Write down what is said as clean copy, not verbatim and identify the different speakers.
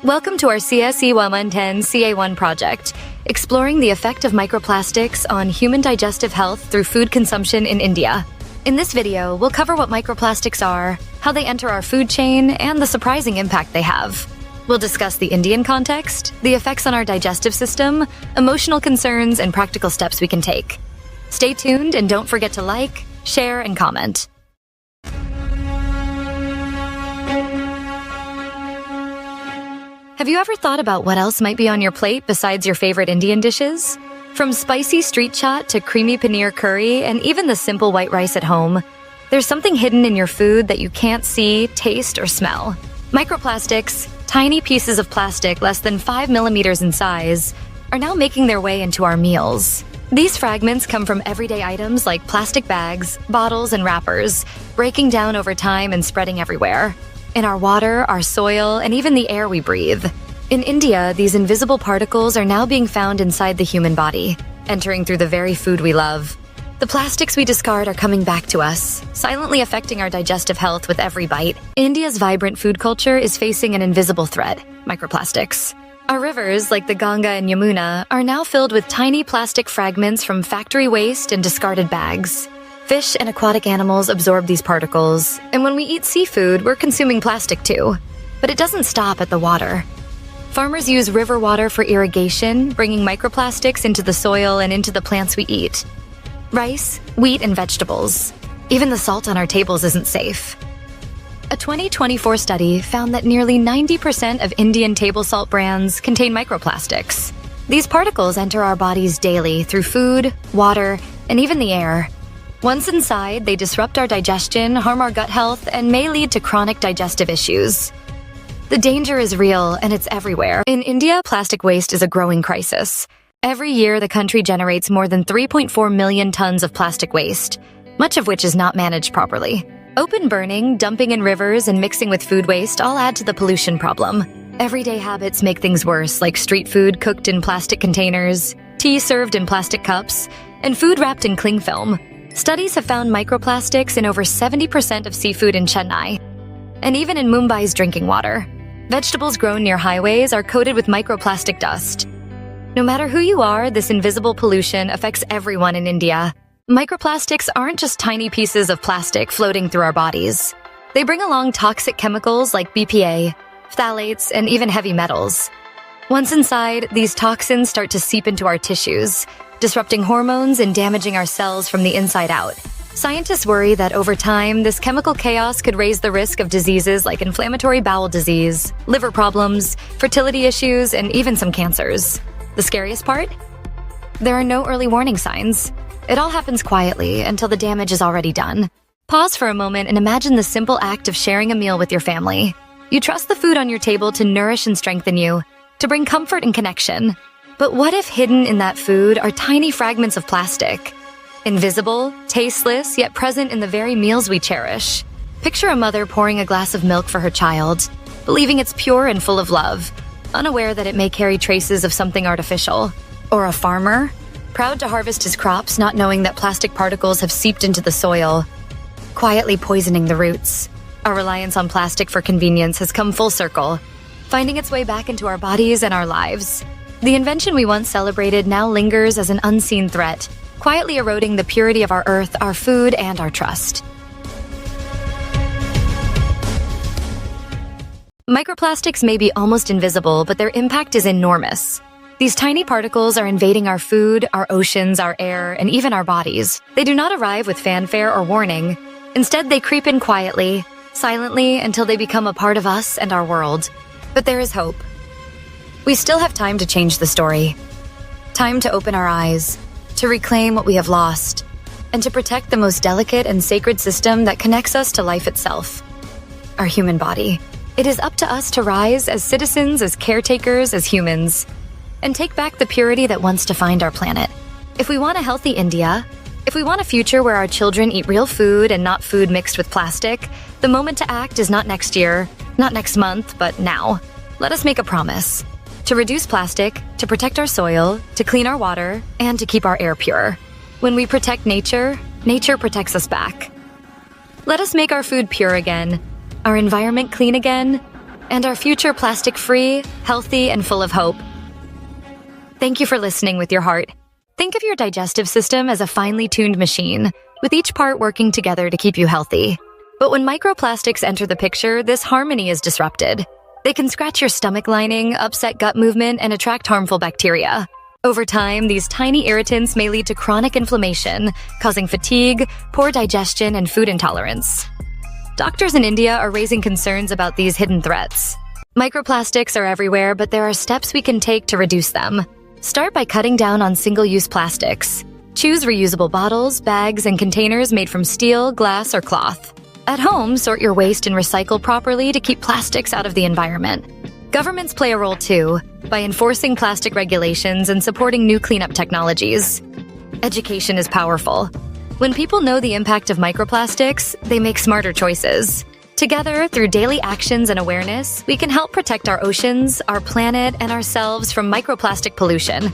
Speaker 1: Welcome to our CSE 110 CA1 project, exploring the effect of microplastics on human digestive health through food consumption in India. In this video, we'll cover what microplastics are, how they enter our food chain, and the surprising impact they have. We'll discuss the Indian context, the effects on our digestive system, emotional concerns, and practical steps we can take. Stay tuned and don't forget to like, share, and comment. Have you ever thought about what else might be on your plate besides your favorite Indian dishes? From spicy street chaat to creamy paneer curry and even the simple white rice at home, there's something hidden in your food that you can't see, taste, or smell. Microplastics, tiny pieces of plastic less than 5 millimeters in size, are now making their way into our meals. These fragments come from everyday items like plastic bags, bottles, and wrappers, breaking down over time and spreading everywhere. In our water, our soil, and even the air we breathe. In India, these invisible particles are now being found inside the human body, entering through the very food we love. The plastics we discard are coming back to us, silently affecting our digestive health with every bite. India's vibrant food culture is facing an invisible threat: microplastics. Our rivers, like the Ganga and Yamuna, are now filled with tiny plastic fragments from factory waste and discarded bags. Fish and aquatic animals absorb these particles, and when we eat seafood, we're consuming plastic too. But it doesn't stop at the water. Farmers use river water for irrigation, bringing microplastics into the soil and into the plants we eat. Rice, wheat, and vegetables. Even the salt on our tables isn't safe. A 2024 study found that nearly 90% of Indian table salt brands contain microplastics. These particles enter our bodies daily through food, water, and even the air. Once inside, they disrupt our digestion, harm our gut health, and may lead to chronic digestive issues. The danger is real, and it's everywhere. In India, plastic waste is a growing crisis. Every year, the country generates more than 3.4 million tons of plastic waste, much of which is not managed properly. Open burning, dumping in rivers, and mixing with food waste all add to the pollution problem. Everyday habits make things worse, like street food cooked in plastic containers, tea served in plastic cups, and food wrapped in cling film. Studies have found microplastics in over 70% of seafood in Chennai, and even in Mumbai's drinking water. Vegetables grown near highways are coated with microplastic dust. No matter who you are, this invisible pollution affects everyone in India. Microplastics aren't just tiny pieces of plastic floating through our bodies. They bring along toxic chemicals like BPA, phthalates, and even heavy metals. Once inside, these toxins start to seep into our tissues, disrupting hormones and damaging our cells from the inside out. Scientists worry that over time, this chemical chaos could raise the risk of diseases like inflammatory bowel disease, liver problems, fertility issues, and even some cancers. The scariest part? There are no early warning signs. It all happens quietly until the damage is already done. Pause for a moment and imagine the simple act of sharing a meal with your family. You trust the food on your table to nourish and strengthen you, to bring comfort and connection. But what if hidden in that food are tiny fragments of plastic? Invisible, tasteless, yet present in the very meals we cherish. Picture a mother pouring a glass of milk for her child, believing it's pure and full of love, unaware that it may carry traces of something artificial. Or a farmer, proud to harvest his crops, not knowing that plastic particles have seeped into the soil, quietly poisoning the roots. Our reliance on plastic for convenience has come full circle, finding its way back into our bodies and our lives. The invention we once celebrated now lingers as an unseen threat, quietly eroding the purity of our earth, our food, and our trust. Microplastics may be almost invisible, but their impact is enormous. These tiny particles are invading our food, our oceans, our air, and even our bodies. They do not arrive with fanfare or warning. Instead, they creep in quietly, silently, until they become a part of us and our world. But there is hope. We still have time to change the story. Time to open our eyes, to reclaim what we have lost, and to protect the most delicate and sacred system that connects us to life itself, our human body. It is up to us to rise as citizens, as caretakers, as humans, and take back the purity that once defined our planet. If we want a healthy India, if we want a future where our children eat real food and not food mixed with plastic, the moment to act is not next year, not next month, but now. Let us make a promise. To reduce plastic, to protect our soil, to clean our water, and to keep our air pure. When we protect nature, nature protects us back. Let us make our food pure again, our environment clean again, and our future plastic-free, healthy, and full of hope. Thank you for listening with your heart. Think of your digestive system as a finely tuned machine, with each part working together to keep you healthy. But when microplastics enter the picture, this harmony is disrupted. They can scratch your stomach lining, upset gut movement, and attract harmful bacteria. Over time, these tiny irritants may lead to chronic inflammation, causing fatigue, poor digestion, and food intolerance. Doctors in India are raising concerns about these hidden threats. Microplastics are everywhere, but there are steps we can take to reduce them. Start by cutting down on single-use plastics. Choose reusable bottles, bags, and containers made from steel, glass, or cloth. At home, sort your waste and recycle properly to keep plastics out of the environment. Governments play a role too, by enforcing plastic regulations and supporting new cleanup technologies. Education is powerful. When people know the impact of microplastics, they make smarter choices. Together, through daily actions and awareness, we can help protect our oceans, our planet, and ourselves from microplastic pollution.